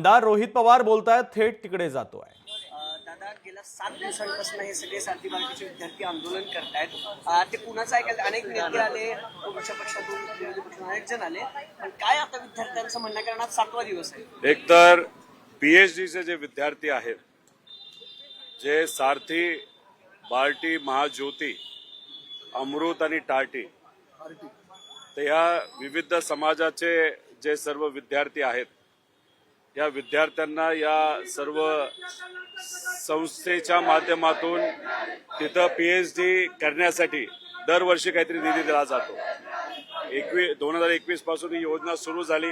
आमदार रोहित पवार बोलतायत, थेट तिकडे जातोय। दादा गेल्या 7 दिवसांपासून हे सगळे सारथी बालकीचे विद्यार्थी आंदोलन करतायत। ते कुणाचं ऐकायला अनेक नेते आले, पक्ष पक्षातून विरोधी पक्षातून अनेक जण आले, पण काय आता विद्यार्थ्यांचं म्हणणं कारण आज 7वा दिवस आहे। एकतर पीएचडीचे जे विद्यार्थी आहेत, जे सारथी, बार्टी, महाज्योती, अमृत आणि टार्टी, तर या विविध समाजाचे जे सर्व विद्यार्थी आहेत, या विद्यार्थ्यांना या सर्व संस्थेच्या माध्यमातून तिथं पीएचडी करण्यासाठी दरवर्षी काहीतरी निधी दिला जातो। 2021 पासून ही योजना सुरू झाली,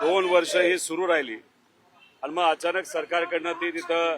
2 वर्ष ही सुरू राहिली आणि मग अचानक सरकारकडनं ती तिथं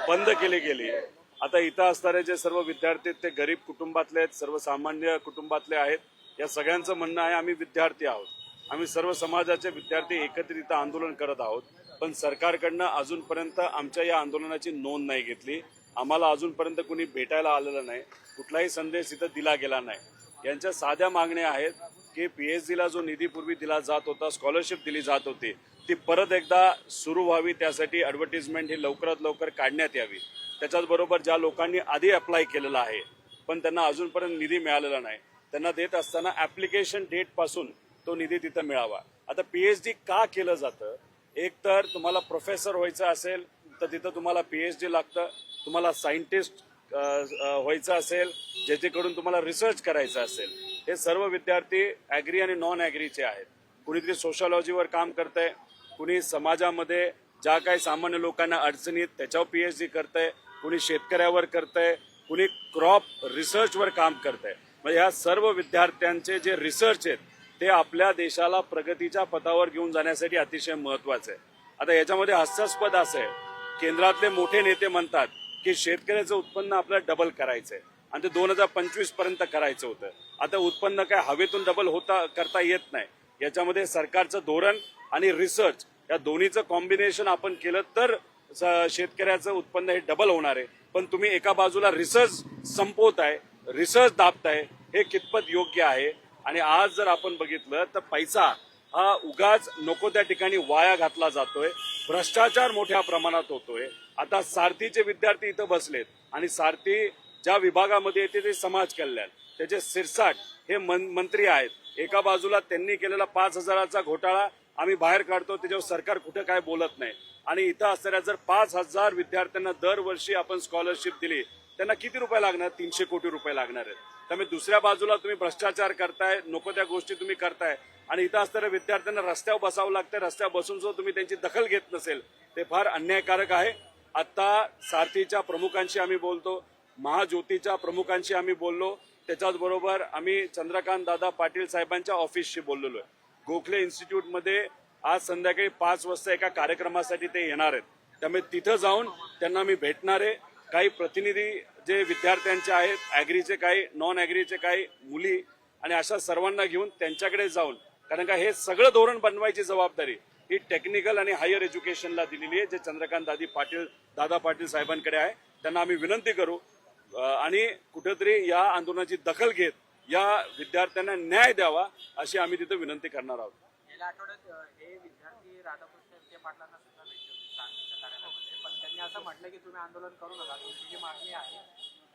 बंद केली गेली। आता इथं असणारे जे सर्व विद्यार्थी ते गरीब कुटुंबातले आहेत, सर्वसामान्य कुटुंबातले आहेत। या सगळ्यांचं म्हणणं आहे आम्ही विद्यार्थी आहोत, आम्ही सर्व समाजाचे विद्यार्थी एकत्रित आंदोलन करत आहोत, पण सरकारकडनं अजूनपर्यंत आमच्या या आंदोलनाची नोंद नाही घेतली। आम्हाला अजूनपर्यंत कुणी भेटायला आलेलं नाही, कुठलाही संदेश इथं दिला गेला नाही। यांच्या साध्या मागण्या आहेत की पीएचडीला जो निधी पूर्वी दिला जात होता, स्कॉलरशिप दिली जात होती, ती परत एकदा सुरू व्हावी। त्यासाठी ॲडव्हर्टिजमेंट ही लवकरात लवकर काढण्यात यावी। त्याच्याचबरोबर ज्या लोकांनी आधी अप्लाय केलेलं आहे पण त्यांना अजूनपर्यंत निधी मिळालेला नाही, त्यांना देत असताना ॲप्लिकेशन डेट पासून तो निधी तिथं मिळावा। आता पीएचडी का केलं जातं? एक तर तुम्हाला प्रोफेसर व्हायचं असेल तर तिथं तुम्हाला पीएचडी लागतं, तुम्हाला सायंटिस्ट व्हायचं असेल ज्याच्याकडून तुम्हाला रिसर्च करायचं असेल। हे सर्व विद्यार्थी ॲग्री आणि नॉन ॲग्रीचे आहेत। कुणीतरी सोशॉलॉजीवर काम करतंय, कुणी समाजामध्ये ज्या काही सामान्य लोकांना अडचणीत त्याच्यावर पीएचडी करतंय, कुणी शेतकऱ्यावर करतंय, कुणी क्रॉप रिसर्चवर काम करतंय। म्हणजे ह्या सर्व विद्यार्थ्यांचे जे रिसर्च आहेत ते आपल्या देशाला प्रगतीच्या पथावर घेऊन जाण्यासाठी अतिशय महत्वाचं आहे। आता याच्यामध्ये हास्यास्पद असं आहे, केंद्रातले मोठे नेते म्हणतात की शेतकऱ्याचं उत्पन्न आपल्याला डबल करायचंय आणि ते 2025 पर्यंत करायचं होतं। आता उत्पन्न काय हवेतून डबल करता येत नाही। याच्यामध्ये सरकारचं धोरण आणि रिसर्च या दोन्हीचं कॉम्बिनेशन आपण केलं तर शेतकऱ्याचं उत्पन्न हे डबल होणार आहे। पण तुम्ही एका बाजूला रिसर्च संपवताय, रिसर्च दाबताय, हे कितपत योग्य आहे? आणि आज जर आपण बघितलं तर पैसा हा उगाच नको त्या ठिकाणी वाया घातला जातोय, भ्रष्टाचार मोठ्या प्रमाणात होतोय। आता सारथीचे विद्यार्थी इथं बसलेत आणि सारथी ज्या विभागामध्ये येते ते समाज कल्याण, त्याचे सिरसाट हे मंत्री आहेत। एका बाजूला त्यांनी केलेला 5,000चा घोटाळा आम्ही बाहेर काढतो, त्याच्यावर सरकार कुठं काय बोलत नाही। आणि इथं असणाऱ्या जर 5,000 विद्यार्थ्यांना दरवर्षी आपण स्कॉलरशिप दिली, त्यांना किती रुपये लागणार? 300 कोटी रुपये लागणार आहेत। त्यामुळे दुसऱ्या बाजूला तुम्ही भ्रष्टाचार करताय, नको त्या गोष्टी तुम्ही करताय आणि इथं असणाऱ्या विद्यार्थ्यांना रस्त्यावर बसावं लागतं। रस्त्यावर बसून सुद्धा तुम्ही त्यांची दखल घेत नसेल, ते फार अन्यायकारक आहे। आता सारथीच्या प्रमुखांशी आम्ही बोलतो, महाज्योतीच्या प्रमुखांशी आम्ही बोललो, त्याच्याचबरोबर आम्ही चंद्रकांत दादा पाटील साहेबांच्या ऑफिसशी बोललेलो आहे। गोखले इन्स्टिट्यूटमध्ये आज संध्याकाळी 5 वाजता एका कार्यक्रमासाठी ते येणार आहेत, त्यामुळे तिथं जाऊन त्यांना मी भेटणार आहे। काही प्रतिनिधी जे विद्यार्थ्यांचे आहेत, ॲग्रीचे काही, नॉन ॲग्रीचे काही मुली आणि अशा सर्वांना घेऊन त्यांच्याकडे जाऊन, कारण का हे सगळं धोरण बनवायची जबाबदारी ही टेक्निकल आणि हायर एज्युकेशनला दिलेली आहे, जे चंद्रकांत दादा पाटील साहेबांकडे आहे। त्यांना आम्ही विनंती करू आणि कुठेतरी या आंदोलनाची दखल घेत या विद्यार्थ्यांना न्याय द्यावा अशी आम्ही तिथे विनंती करणार आहोत। गेल्या आठवड्यात हे विद्यार्थी राधाकृष्ण पाटलांना सुद्धा भेटले होते सारथीच्या कार्यालयामध्ये, पण त्यांनी असं म्हटलं की तुम्ही आंदोलन करू नका, तुमची जी मागणी आहे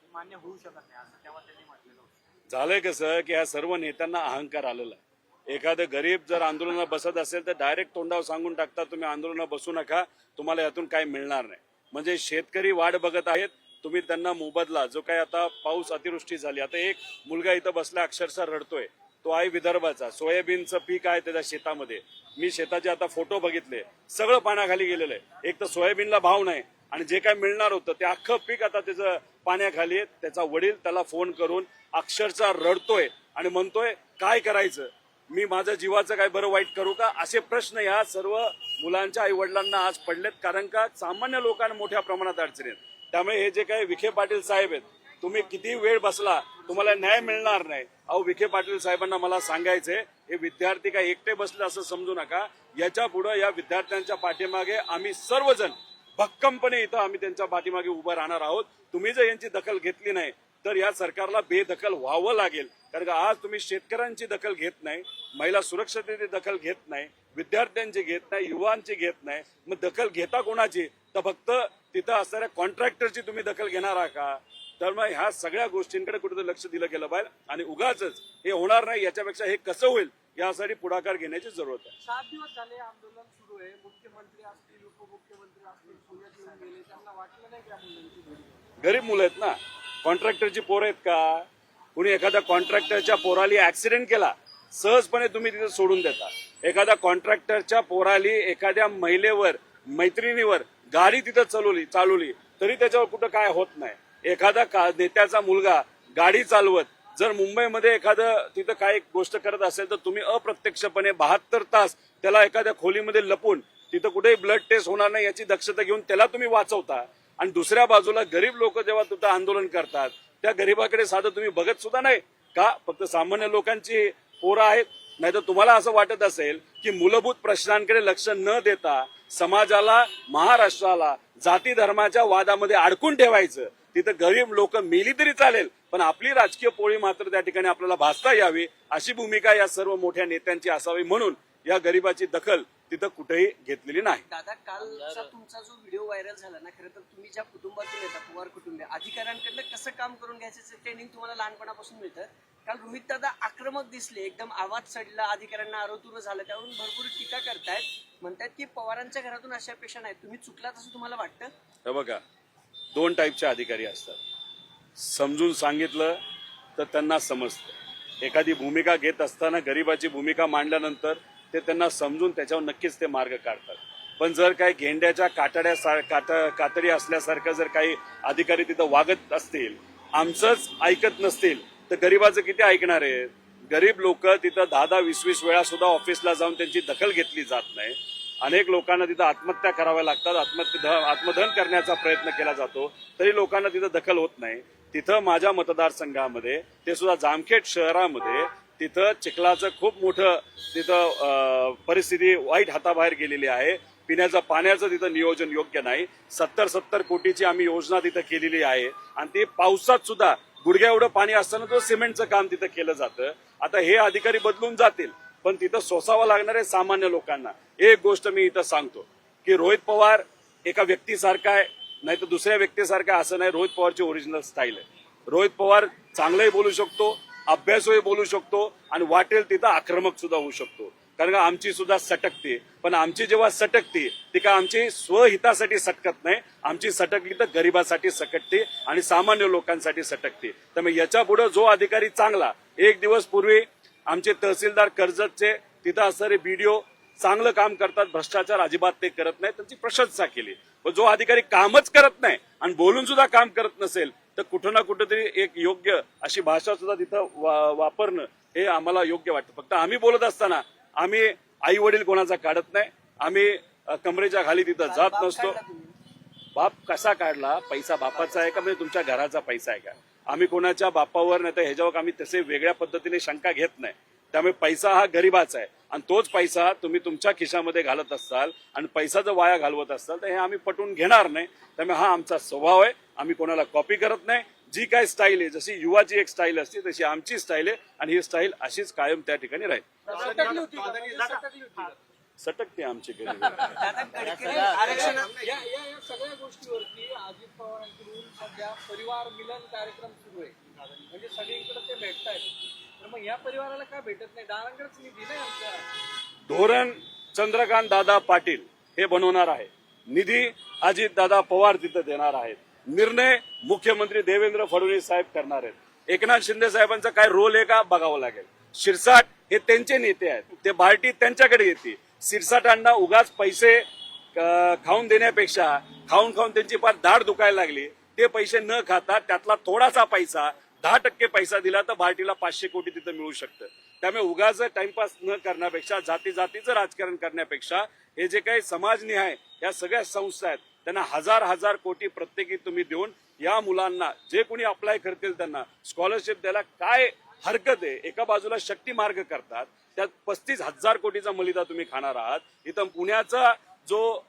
ती मान्य होऊ शकत नाही, असं तेव्हा त्यांनी म्हटलेलं होतं। झालंय कसं की ह्या सर्व नेत्यांना अहंकार आलेला आहे। एखादं गरीब जर आंदोलनात बसत असेल तर डायरेक्ट तोंडावर सांगून टाकतात तुम्ही आंदोलनात बसू नका, तुम्हाला यातून काय मिळणार नाही। म्हणजे शेतकरी वाट बघत आहेत, तुम्ही त्यांना मोबदला जो काय आता पाऊस अतिवृष्टी झाली, आता एक मुलगा इथं बसला अक्षरशः रडतोय, तो आहे विदर्भाचा, सोयाबीनचं पीक आहे त्याच्या शेतामध्ये। मी शेताचे आता फोटो बघितले, सगळं पाण्याखाली गेलेलं आहे। एक तर सोयाबीनला भाव नाही आणि जे काय मिळणार होतं ते अख्खं पीक आता त्याचं पाण्याखाली आहे। त्याचा वडील त्याला फोन करून अक्षरशः रडतोय आणि म्हणतोय काय करायचं, मी माझ्या जीवाचं काय बरं वाईट करू का? असे प्रश्न या सर्व मुलांच्या आई वडिलांना आज पडलेत, कारण का सामान्य लोकांना मोठ्या प्रमाणात अडचणी आहेत। त्यामुळे हे जे काही विखे पाटील साहेब आहेत, तुम्ही किती वेळ बसला तुम्हाला न्याय मिळणार नाही। अहो विखे पाटील साहेबांना मला सांगायचंय, हे विद्यार्थी काय एकटे बसले असं समजू नका, याच्या पुढे या विद्यार्थ्यांच्या पाठीमागे आम्ही सर्वजण भक्कमपणे इथं आम्ही त्यांच्या पाठीमागे उभं राहणार आहोत। तुम्ही जर यांची दखल घेतली नाही तर या सरकारला बेदखल व्हावं लागेल। कारण का आज तुम्ही शेतकऱ्यांची दखल घेत नाही, महिला सुरक्षतेची दखल घेत नाही, विद्यार्थ्यांची घेत नाही, युवांची घेत नाही. मग दखल घेता कोणाची? तर फक्त तिथं असणाऱ्या कॉन्ट्रॅक्टरची तुम्ही दखल घेणार आहात का? तर मग ह्या सगळ्या गोष्टींकडे कुठेतरी लक्ष दिलं गेलं पाहिजे. आणि उगाच हे होणार नाही, याच्यापेक्षा हे कसं होईल यासाठी पुढाकार घेण्याची जरूरत आहे. 7 दिवस झाले आंदोलन सुरू आहे. मुख्यमंत्री असतील, उपमुख्यमंत्री असतील, पुण्यात येऊन गेले. त्यांना वाटलं नाही का मुलांची घरी? गरीब मुलं आहेत ना, कॉन्ट्रॅक्टरची पोरं आहेत का? कुणी एखाद्या कॉन्ट्रॅक्टरच्या पोराली ऍक्सिडेंट केला, सहजपणे तुम्ही तिथे सोडून देता. एखाद्या कॉन्ट्रॅक्टरच्या पोराली एखाद्या महिलेवर, मैत्रिणीवर गाडी तिथं चालवली तरी त्याच्यावर कुठं काय होत नाही. एखादा नेत्याचा मुलगा गाडी चालवत जर मुंबईमध्ये एखादं तिथं काही गोष्ट करत असेल तर तुम्ही अप्रत्यक्षपणे 72 तास त्याला एखाद्या खोलीमध्ये लपून तिथं कुठेही ब्लड टेस्ट होणार नाही याची दक्षता घेऊन त्याला तुम्ही वाचवता. आणि दुसऱ्या बाजूला गरीब लोक जेव्हा तिथं आंदोलन करतात त्या गरीबाकडे साधं तुम्ही बघत सुद्धा नाही का? फक्त सामान्य लोकांची पोरं आहेत. नाही तर तुम्हाला असं वाटत असेल की मूलभूत प्रश्नांकडे लक्ष न देता समाजाला, महाराष्ट्राला जाती धर्माच्या वादामध्ये अडकून ठेवायचं. तिथं गरीब लोक मेली तरी चालेल, पण आपली राजकीय पोळी मात्र त्या ठिकाणी आपल्याला भासता यावी अशी भूमिका या सर्व मोठ्या नेत्यांची असावी. म्हणून या गरीबाची दखल तिथं कुठेही घेतलेली नाही. दादा, कालचा तुमचा जो व्हिडिओ व्हायरल झाला ना, खरं तर तुम्ही ज्या कुटुंबातून येता, पवार कुटुंब, अधिकाऱ्यांकडनं कसं काम करून घ्यायचं ट्रेनिंग तुम्हाला लहानपणापासून मिळतं. काल रोहित दादा आक्रमक दिसले, एकदम आवाज चढला, अधिकाऱ्यांना आरोतुर झालं, त्यावरून भरपूर टीका करतायत. म्हणतात की पवारांच्या घरातून अशा अपेक्षा नाही. तुम्ही चुकलात असं तुम्हाला वाटतं? हे बघा, 2 टाईपचे अधिकारी असतात. समजून सांगितलं तर त्यांना समजतं. एखादी भूमिका घेत असताना गरिबाची भूमिका मांडल्यानंतर ते त्यांना समजून त्याच्यावर नक्कीच ते मार्ग काढतात. पण जर काही गेंड्याच्या कातडी असल्यासारखं जर काही अधिकारी तिथं वागत असतील, आमचंच ऐकत नसतील, तर गरिबाचं किती ऐकणार आहे? गरीब लोक तिथं 10-10, 20-20 वेळा सुद्धा ऑफिसला जाऊन त्यांची दखल घेतली जात नाही. अनेक लोकांना तिथं आत्महत्या कराव्या लागतात, आत्मदहन करण्याचा प्रयत्न केला जातो, तरी लोकांना तिथं दखल होत नाही. तिथं माझ्या मतदारसंघामध्ये, ते सुद्धा जामखेड शहरामध्ये, तिथं चिखलाचं खूप मोठं तिथं परिस्थिती वाईट हाताबाहेर गेलेली आहे. पिण्याचं पाण्याचं तिथं नियोजन योग्य नाही. 70 कोटीची आम्ही योजना तिथं केलेली आहे आणि ती पावसात सुद्धा गुडघ्या एवढं पाणी असताना तो सिमेंटचं काम तिथं केलं जातं. आता हे अधिकारी बदलून जातील, पण तिथं सोसावं लागणार आहे सामान्य लोकांना. एक गोष्ट मी इथं सांगतो की रोहित पवार एका व्यक्तीसारखा आहे, नाही तर दुसऱ्या व्यक्तीसारखा आहे असं नाही. रोहित पवारची ओरिजिनल स्टाईल आहे. रोहित पवार चांगलंही बोलू शकतो, अभ्यासही बोलू शकतो आणि वाटेल तिथं आक्रमक सुद्धा होऊ शकतो. कारण का आमची सुद्धा सटकते, पण आमची जेव्हा सटकते ती का आमची स्वहितासाठी सटकत नाही, आमची सटकली तर गरिबासाठी सटकते आणि सामान्य लोकांसाठी सटकते. त्यामुळे याच्या पुढे जो अधिकारी चांगला, एक दिवस पूर्वी आमचे तहसीलदार कर्जतचे तिथं असणारे बीडीओ चांगलं काम करतात, भ्रष्टाचार अजिबात ते करत नाही, त्यांची प्रशंसा केली. पण जो अधिकारी कामच करत नाही आणि बोलून सुद्धा काम करत नसेल तर कुठं ना कुठंतरी एक योग्य अशी भाषा सुद्धा तिथं वापरणं हे आम्हाला योग्य वाटतं. फक्त आम्ही बोलत असताना आम्ही आई वडील कोणाचा काढत नाही, आम्ही कमरेच्या खाली तिथं जात नसतो. बाप कसा काढला? पैसा बापाचा आहे का म्हणजे तुमच्या घराचा पैसा आहे का? आम्ही कोणाच्या बापावर नाही तर ह्याच्यावर आम्ही तसे वेगळ्या पद्धतीने शंका घेत नाही. त्यामुळे पैसा हा गरिबाचा आहे आणि तोच पैसा तुम्ही तुमच्या खिशामध्ये घालत असाल आणि पैसा जर वाया घालवत असाल तर हे आम्ही पटवून घेणार नाही. त्यामुळे हा आमचा स्वभाव आहे. आम्ही कोणाला कॉपी करत नाही. जी काय स्टाईल आहे, जशी युवाची एक स्टाईल असते तशी आमची स्टाईल आहे आणि ही स्टाईल अशीच कायम त्या ठिकाणी राहील. सटकते आमची गरीब. दादा, गडकरी आरक्षण या सगळ्या गोष्टीवरती अजित पवारांकडून सध्या परिवार मिलन कार्यक्रम सुरू आहे. म्हणजे सगळीकडे ते भेटतायत. तर मग या परिवाराला काय भेटत नाही? दारांकडेच निधी नाही आमच्या. धोरण चंद्रकांत दादा पाटील हे बनवणार आहे, निधी अजित दादा पवार तिथं देणार आहेत, निर्णय मुख्यमंत्री देवेंद्र फडणवीस साहेब करणार आहेत. एकनाथ शिंदे साहेबांचा काय रोल आहे का बघावं लागेल. शिरसाट हे त्यांचे नेते आहेत, ते पार्टी त्यांच्याकडे येते. शिरसाटांना उगाच पैसे खाऊन देण्यापेक्षा खाऊन त्यांची फार दाढ दुखायला लागली. ते पैसे न खाता त्यातला थोडासा पैसा 10% पैसा दिला तर पार्टीला 500 कोटी तिथं मिळू शकतं. त्यामुळे उगाच टाइमपास न करण्यापेक्षा, जातीचं राजकारण करण्यापेक्षा हे जे काही समाजनिहाय या सगळ्या संस्था आहेत त्यांना 1000 कोटी प्रत्येकी तुम्ही देऊन या मुलांना जे कोणी अप्लाय करतील त्यांना स्कॉलरशिप द्यायला काय हरकत आहे. एका बाजूला शक्ती मार्ग करतात, त्यात 35,000 कोटीचा मलिदा तुम्ही खाणार आहात. इथं पुण्याचा जो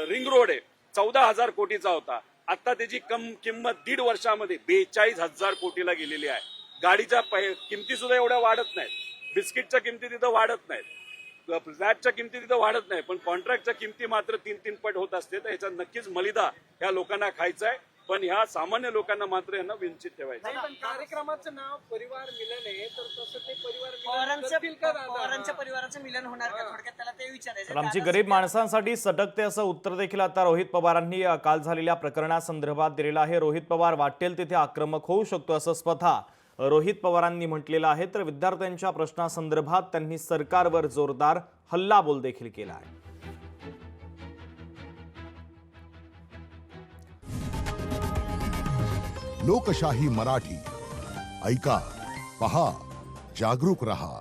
रिंग रोड आहे 14,000 कोटीचा होता, आता त्याची किंमत 1.5 वर्षामध्ये 42,000 कोटीला गेलेली आहे. गाडीच्या किमती सुद्धा एवढ्या वाढत नाहीत, बिस्किटच्या किमती तिथं वाढत नाहीत, फ्लॅटच्या किमती तिथं वाढत नाही, पण कॉन्ट्रॅक्टच्या किमती मात्र 3-3 पट होत असते. तर ह्याचा नक्कीच मलिदा ह्या लोकांना खायचा आहे, पण ह्या सामान्य लोकांना मात्र यांना वंचित ठेवायचं. पण कार्यक्रमाचं नाव परिवार मिलन आहे, तर तसं ते परिवार मिलन पवारांचं करतील का दादा? पवारांच्या परिवाराचं मिलन होणार का? थोडक्यात त्याला ते विचारायचं. तर आमची गरीब माणसांसाठी सटकते असं उत्तर देखील आता रोहित पवारांनी काल झालेल्या प्रकरणासंदर्भात दिलेलं आहे. रोहित पवार वाटेल तिथे आक्रमक होऊ शकतो असं स्वतः रोहित पवारांनी म्हटलेलं आहे. तर विद्यार्थ्यांच्या प्रश्नासंदर्भात त्यांनी सरकारवर जोरदार हल्लाबोल देखील केला आहे. लोकशाही मराठी ऐका, पहा, जागरूक रहा.